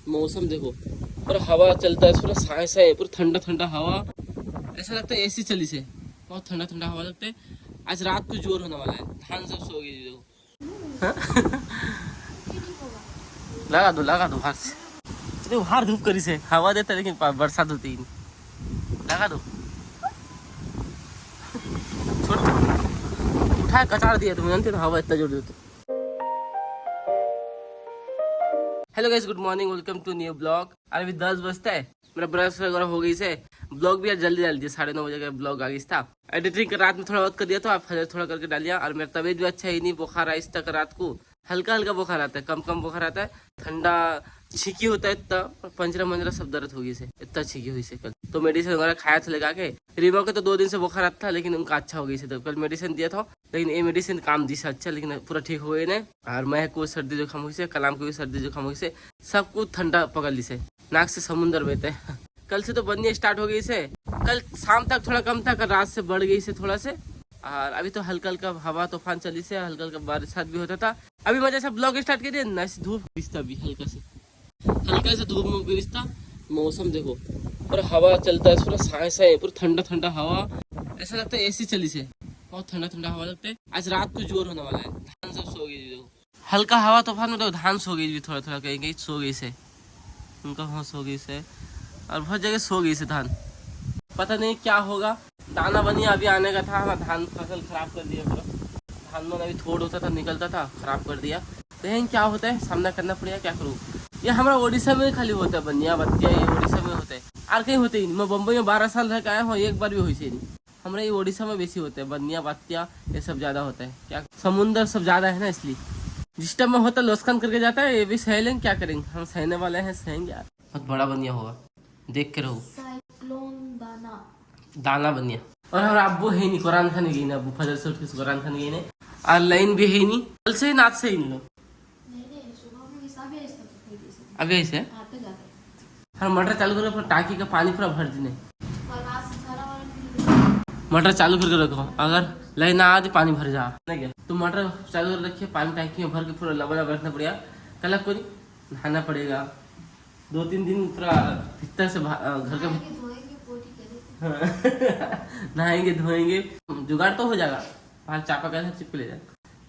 मौसम देखो, पूरा हवा चलता है, पूरा साए साए, पूरा ठंडा ठंडा हवा। ऐसा लगता है एसी चली से, बहुत ठंडा ठंडा हवा लगता है। आज रात को जोर होने वाला है, धान सब सो गई देखो। लगा दो हाथ से, देखो हार धूप करी से हवा देता है, लेकिन बरसात होती ही नहीं। लगा दो, छोड़ उठा कचाड़ दिया तुम, जानते हो हवा इतना जोर देते। Hello guys, good morning, welcome to new blog. अभी 10 बजता है, मेरा ब्रश वगैरह हो गई से। ब्लॉग भी आज जल्दी डाल दिया, 9:30 बजे का ब्लॉग आ गई था। एडिटिंग रात में थोड़ा बहुत कर दिया था, फजर थोड़ा करके डाल दिया। और मेरा तबीयत भी अच्छा ही नहीं, बुखार आई तक रात को, हल्का हल्का बुखार आता है, कम बुखार आता है, ठंडा छींकी होता है इतना, पंजरा मंजरा सब दर्द होगी से, इतना छींकी हुई से कल। तो मेडिसिन वगैरह खाया था लगा के। रीमा को तो 2 दिन से बुखार आता था, लेकिन उनका अच्छा हो गई से, तो कल मेडिसिन दिया था, लेकिन ये मेडिसिन काम दी से अच्छा, लेकिन पूरा ठीक हो गए नहीं। और मैं को सर्दी जुकाम हुई से, कलाम को भी सर्दी जुकाम हुई से, सबको ठंडा पकड़ ली से, नाक से समुंदर बहते हैं। कल से तो बंदी स्टार्ट हो गई से, कल शाम तक थोड़ा कम था, कल रात से बढ़ गई से थोड़ा से। और अभी तो हल्का हल्का हवा तूफान चली से, हल्का हल्का बारिश भी होता था। अभी मैं जैसा ब्लॉग स्टार्ट करिए ना, धूप गिरता भी हल्का से धूप में गिरता। मौसम देखो, पूरा हवा चलता है, पूरा साए साए, पूरा ठंडा ठंडा हवा। ऐसा लगता है एसी चली से, बहुत ठंडा ठंडा हवा लगता है। आज रात को जोर होने वाला है, धान सब सो गई देखो। हल्का हवा तूफान में देखो, धान सो गई भी, थोड़ा थोड़ा कहीं कहीं सो गई से, उनका वहाँ सो गई से, और बहुत जगह सो गई से धान। पता नहीं क्या होगा। दाना बनिया अभी आने का था, धान फसल खराब कर दिया पूरा। धान में अभी थोड़ा होता था, निकलता था, खराब कर दिया। देखें क्या होता है, सामना करना पड़ेगा, क्या करूँ। ये हमारा ओडिशा में खाली होता है, बनिया बत्तिया ये ओडिशा में होता है, और कहीं होते ही नहीं। मैं बम्बई में 12 साल रह के आया हूँ, एक बार भी हुई से नहीं। हमारे ये ओडिशा में बेसी होते हैं, बनिया बत्तिया ये सब ज्यादा होता है। क्या समुंदर सब ज्यादा है ना, इसलिए जिस टाइम में होता लोस्कान करके जाता है। ये भी सह लेंगे, क्या करेंगे, हम सहने वाले हैं, सहेंगे यार। बहुत बड़ा बनिया होगा, देख के रहो। दाना बनिया। और हमारा अब्बू है नहीं, कुरान खाने गई ना, अब्बू फजर से उठ के कुरान खाने गई ने। और लाइन भी है नहीं, कल से नाच से इन लोग अभी ऐसे हम मटर चालू करके पूरा टाकी का पानी पूरा भर देने। मटर चालू करके रखो, अगर लाइन ना आ तो पानी भर जा नहीं क्या, तो मटर चालू कर रखिए, पानी टाकी में भर के पूरा लबा लबा रखना पड़ेगा। कल को नहाना पड़ेगा, 2-3 दिन पूरा भीतर से घर का नहाएंगे धोएंगे, जुगाड़ तो हो जाएगा। बाहर चापा कैसे चिपक ले जाए,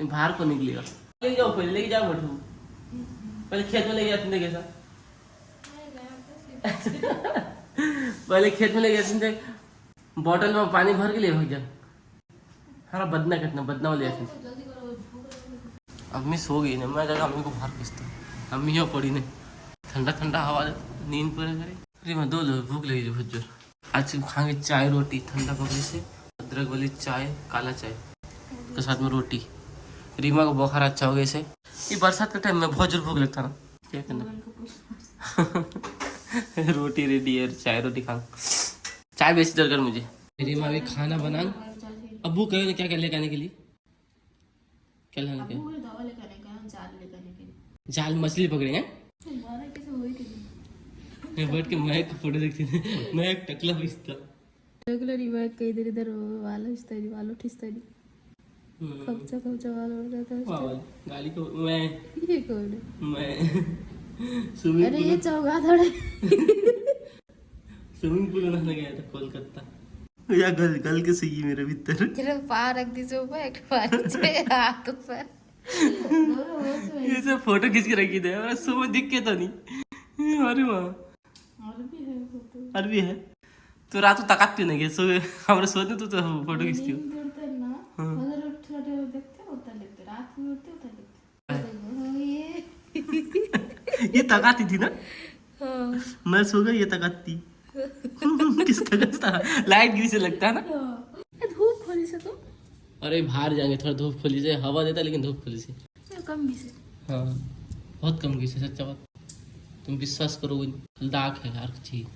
बाहर को निकलेगा। ले जाओ, पहले लेके जाओ मठू, पहले खेत में ले गया तुमने कैसा पहले खेत में ले गया तुमने, बॉटल में पानी भर के ले भाग जा। हमारा बदना कितना बदना वाले ऐसे। अम्मी सो गई ना, मैं जगह अम्मी को बाहर खींचता हूँ, अम्मी यहाँ पड़ी नहीं, ठंडा ठंडा हवा, नींद पूरे करे। अरे मैं 2 लोग भूख लगी बहुत जोर। आज खाएंगे चाय रोटी ठंडा पकड़े से, अदरक वाली चाय, काला चाय के साथ में रोटी। रीमा को बुखार अच्छा हो गया से। ये बरसात के टाइम में बहुत जोर भूख लगता ना, क्या करना। रोटी रेडी है, चाय रोटी खा, चाय बेसी दरकार मुझे। रीमा अभी खाना बना, अब्बू कहे ना क्या क्या लेकर आने के लिए, क्या लाने के, जाल मछली पकड़ेंगे। बैठ के मैं फोटो देखती थी, मैं एक टकला खींचता रेगुलर इवाक इधर इधर वाला इस्तारी वालो ठिस्तारी खपचा वाला हो जाता है गाली को मैं, ये कौन है मैं अरे ये चौगाधड़ स्विमिंग पूल नहाने गया था कोलकाता। या गल के सही मेरे भीतर तेरे पार रख दी सो पे एक बार से हाथ पर ये सब फोटो खींच के रखी थे, मैं सुबह दिख के तो नहीं। अरे वाह, अरबी है तो रात को तकाती नहीं सो हमारे सोते तो फोटो खींचती हो। ये तकाती थी ना, मैं सो गई, ये तकाती किसका था, लाइट गिरी से लगता है ना। धूप खोली से तो, अरे बाहर जाएंगे, थोड़ा धूप खोली से, हवा देता लेकिन धूप खोली से कम भी से, हाँ बहुत कम की से, सच्चा बात। तुम विश्वास करो, दाग है यार चीज।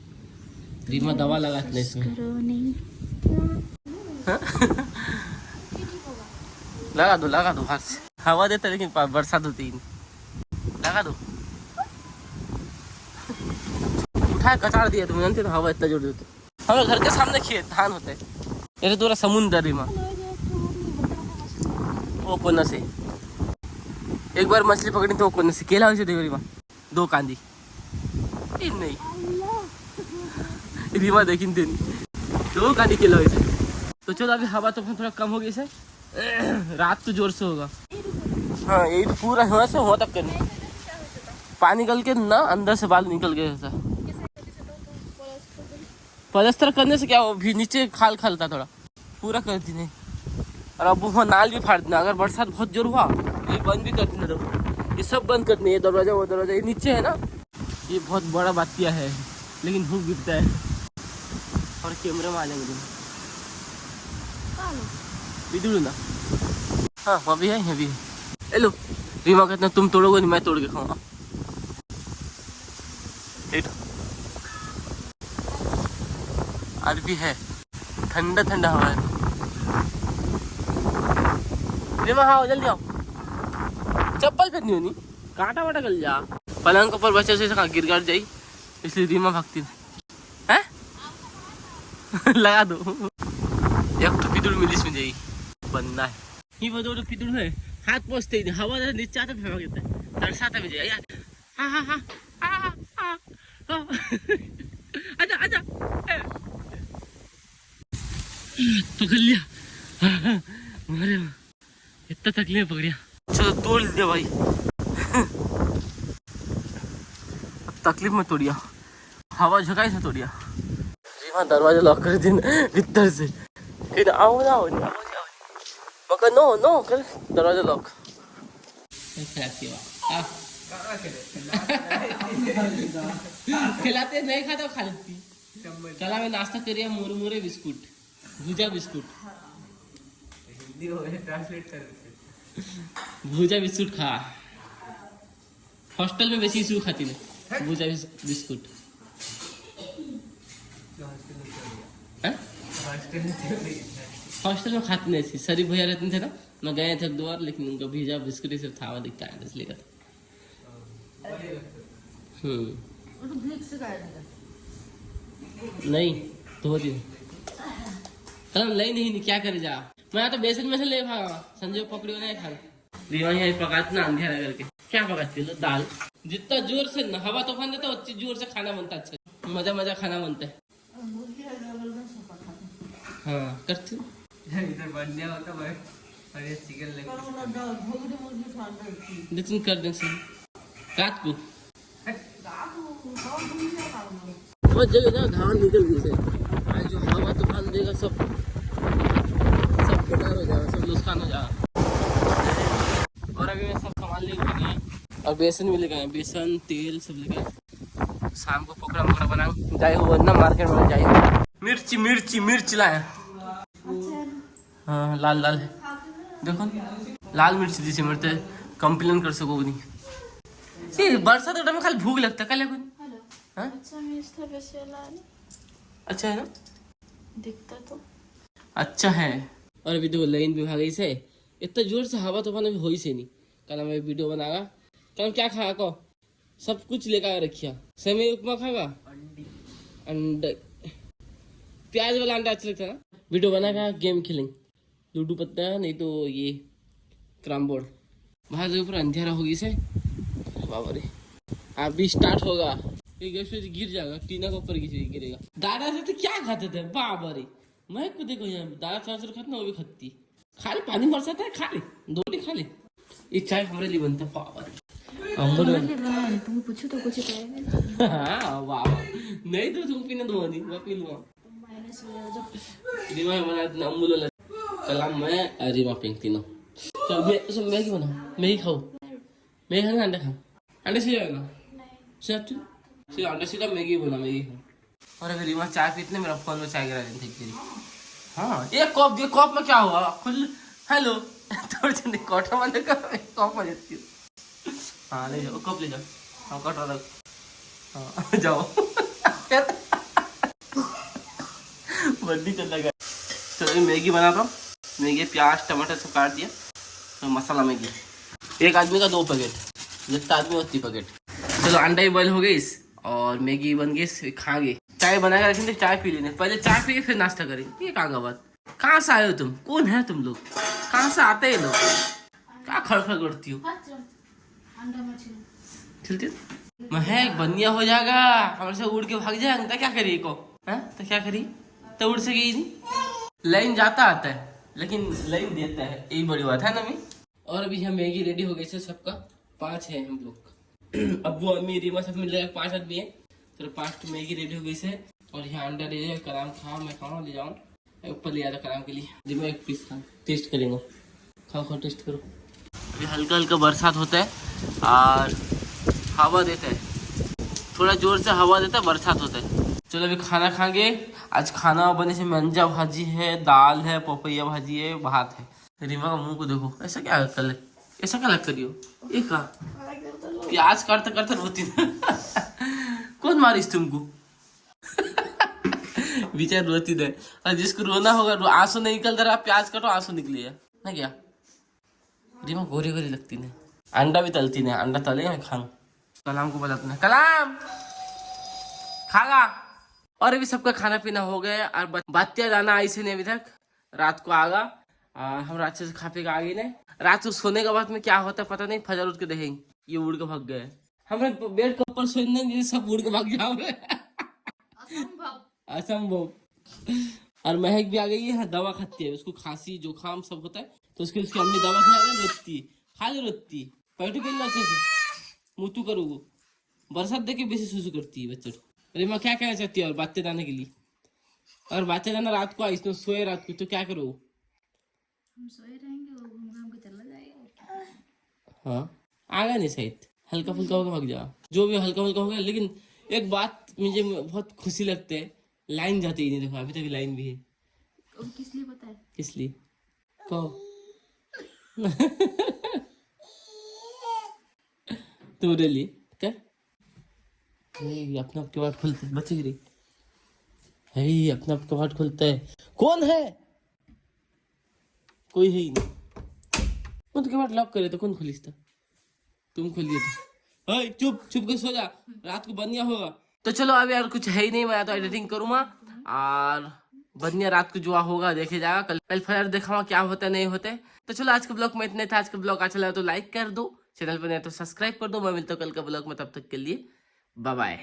रीमा दवा लगाती नहीं इसमें, लगा दो हाथ से, हवा देता लेकिन बरसात होती ही नहीं। लगा दो, उठाए कचाड़ दिया तुम, जानते हो हवा इतना जोर देते। हमारे घर के सामने खेत धान होते हैं, ये पूरा समुंदर। रीमा वो कोना से एक बार मछली पकड़ी तो वो कोने से केला हुई से देखो रीमा, 2 कांदी ये नहीं रीमा देखी देनी तो गाड़ी के लगे। तो चलो अभी हवा तो थोड़ा कम हो गई से, रात तो जोर से होगा। हाँ यही तो पूरा यहाँ से वहाँ तक करनी, पानी निकल के ना अंदर से बाल निकल गए ऐसा। पलस्तर करने से क्या हो, भी नीचे खाल खाल था थोड़ा, पूरा कर दी नहीं। और अब वहाँ नाल भी फाड़ देना, अगर बरसात बहुत जोर हुआ ये बंद भी कर देना। देखो ये सब बंद करनी है, दरवाजा वो दरवाजा, ये नीचे है ना, ये बहुत बड़ा बातिया है लेकिन धूप गिरता है और कैमरे में आ जाएंगे बिदुड़ ना। हाँ वहाँ भी है, यहाँ भी है। हेलो रीमा कहते तुम तोड़ोगे नहीं, मैं तोड़ के खाऊंगा। आज भी है ठंडा ठंडा हवा है। रीमा हाँ जल्दी आओ, चप्पल पहननी होनी, कांटा वाटा गल जा। पलंग के ऊपर बच्चे से कहाँ गिर जाई, इसलिए रीमा भागती है। लगा दो एक तो पितुड़ मिलिस में जाई बनना है। ये वो पितुड़ है, हाथ पोछते ही हवा नीचे आता फेंक देता है, तरसाता भी जाए यार। हाँ हाँ हाँ आजा आजा पकड़ लिया। अरे इतना तकलीफ पकड़िया, चलो तोड़ दिया भाई। तकलीफ में तोड़िया, हवा झकाई से तोड़िया। रीमा दरवाजा लॉक कर दिन भीतर से, आओ ना आओ ना पकड़, नो नो कर दरवाजा लॉक। खिलाते नहीं खाता खा लेती। कल मैं नाश्ता करिए मुरमुरे बिस्कुट, भुजा बिस्कुट, भुजा बिस्कुट खा। हॉस्टल में बेसी इसू खाती है भुजा बिस्कुट। हॉस्टल में खाते नहीं थी, शरीफ भैया रहते थे ना, मैं गए थे 2 बार, लेकिन उनका भुजा बिस्कुट ही सिर्फ था दिखता है इसलिए का। नहीं तो कलम लई नहीं क्या करे जा। मैं तो बेसन में से ले भागा, संजय पकड़ियो नहीं खा। रीमा यहाँ पकाती ना अंधेरा करके, क्या पकाती है दाल। जितना जोर से हवा तूफान देता है उतनी जोर से खाना बनता, अच्छा मजा मजा खाना बनता है। हाँ करती हूँ इधर बन गया होता है और ये चिकन लगे कर दें रात को बहुत जगह ना धान निकल गई से, आज जो हवा तूफान देगा सब बेकार हो जाएगा, सब नुकसान हो जाएगा। और अभी मैं सब सामान लेके गए और बेसन भी लेके आए, बेसन तेल सब लेके आए। शाम को पकड़ा पकड़ा बना जाए हो ना, मार्केट में जाए। मिर्ची मिर्ची मिर्च लाए, हाँ लाल लाल है देखो, लाल मिर्च दी से मरते कंप्लेन कर सको नहीं। ये बरसात के टाइम में खाली भूख लगता है क्या? हाँ अच्छा है ना, दिखता तो अच्छा है। और अभी देखो लाइन भी भागी से, इतना जोर से हवा तूफान अभी हो ही से नहीं। कल मैं वीडियो बनागा, कल क्या खाया को सब कुछ लेकर रखिया। सेवई उपमा खागा, अंडा प्याज वाला अंडा अच्छा लगता है ना। वीडियो बनागा, गेम खेलेंगे, लूडो पत्ता नहीं तो ये कैरम बोर्ड। वहाँ से ऊपर अंधेरा होगी से बाबा रे, अभी स्टार्ट होगा। ये गैस गिर जाएगा, टीना के ऊपर गिरेगा। दादा से तो क्या खाते थे बाबा रे, मैं को देखो यहाँ दादा चाचर खाते ना वो भी खाती, खाली पानी बरसाता है, खाली दो खा ले। ये चाय हमारे लिए बनता है बाबा रे, तुम पूछो तो कुछ हाँ वाह नहीं तो तुम पीने दो नहीं, मैं पी लूँगा। रीमा बना अमूल कलाम मैं रीमा फेंकती ना। चल मैं मैगी बनाओ, मैगी खाओ, मैगी खाना अंडा खाओ, अंडा सीधा ना सीधा अंडा सीधा मैगी बना मैगी खाओ। और अगर रीमा चाय पीते मेरा फोन में चाय गिरा देती थी। हाँ एक कप ये कप में क्या हुआ खुल, हेलो थोड़ी जल्दी क्वार्टर बंद कर, कप में जाती हूँ। हाँ ले जाओ कप ले जाओ, हाँ क्वार्टर रख, हाँ जाओ बंदी चल लगा। तो मैगी बना दो, मैगी प्याज टमाटर सब काट दिया, तो मसाला मैगी एक आदमी का 2 पैकेट, जितना आदमी उतनी पैकेट। चलो अंडा ही बॉयल हो गई और मैगी बन गई, खा गए। चाय बना के रखेंगे, चाय पी लेने, पहले चाय पिए फिर नाश्ता करेंगे। ये कहाँ का बात, कहाँ से आए हो तुम, कौन है तुम लोग, कहाँ से आते हैं लोग, क्या खड़खड़ करती हो। छिलती महक बनिया हो जाएगा, हमारे से उड़ के भाग जाएगा तो क्या करिए को, हैं तो क्या करिए, तो उड़ सके ही नहीं। लाइन जाता आता है लेकिन लाइन देता है, यही बड़ी बात है ना मी। और अभी हम मैगी रेडी हो गए थे सबका, 5 है हम लोग। अब्बू अम्मी रीमा सब मिल जाएगा, 5 आदमी है तो 5 मैगी रेडी हो गई से। और यहाँ अंडा ले जाए, कराम खाओ, मैं खाऊँ ले जाऊँ, ऊपर ले आता कराम के लिए। जी मैं एक पीस खाऊँ, टेस्ट करेंगे, खाओ खाओ टेस्ट करो। अभी हल्का हल्का बरसात होता है और हवा देता है, थोड़ा जोर से हवा देता है, बरसात होता है। चलो अभी खाना खाएंगे। आज खाना बने से मंजा भाजी है, दाल है, पपैया भाजी है, भात है। रीमा का मुंह को देखो, ऐसा क्या कर, ऐसा क्या लग करियो, ये का प्याज काटते काटते रोती कौन मारिस तुमको बेचार रोती है। और जिसको रोना होगा, आंसू नहीं निकल रहा, प्याज काटो आंसू निकले ना क्या। रीमा गोरी गोरी लगती है। अंडा भी तलती है, अंडा तले मैं खाऊं। कलाम को बताते हैं, कलाम खागा। और अभी सबका खाना पीना हो गया और बातिया जाना आई से नहीं अभी तक, रात को आगा। हम रात से खा पी के आ गए ने। रात को सोने के बाद में क्या होता है पता नहीं, फजर उठ के देखेंगे ये उड़ के भाग गए। हमें बेड के ऊपर सोने सब उड़ के भाग जाओगे असंभव। और महक भी आ गई है, दवा खाती है, उसको खांसी जुकाम सब होता है तो उसकी अम्मी दवा खा रहे, रोती खाली रोती, पैटू पेल अच्छे से मुतू करूँ, बरसात देखे बेसी सुसु करती है बच्चों। अरे मैं क्या कहना चाहती है, और बातें जाने के लिए, और बातें जाना रात को आई, इसने सोए रात को तो क्या करो, हम सोए रहेंगे, वो घूम घाम के चला जाएगा। हाँ आगा नहीं शायद, हल्का फुल्का होगा भाग जाओ, जो भी हल्का फुल्का होगा। लेकिन एक बात मुझे बहुत खुशी लगती है, लाइन जाती ही नहीं, देखो अभी तक लाइन भी है। किस लिए पता है? किस लिए कहो तुम्हारे लिए क्या, अपना आपके बाट खुलते बच्चे गिरी है, अपना आपका बाट खुलता है, कौन है, कोई है ही नहीं। उनके बाट लॉक करे तो कौन खुलिस था, तुम खोलिए तो। चुप चुप के सो जा, रात को बनिया होगा। तो चलो अभी यार कुछ है ही नहीं, मैं तो एडिटिंग करूँगा और बनिया रात को जो होगा देखे जाएगा। कल फिर देखा क्या होता है नहीं होते। तो चलो आज के ब्लॉग में इतने था। आज का ब्लॉग अच्छा लगा तो लाइक कर दो, चैनल पर नहीं तो सब्सक्राइब कर दो। मैं मिलता हूँ कल के ब्लॉग में, तब तक के लिए बाय बाय।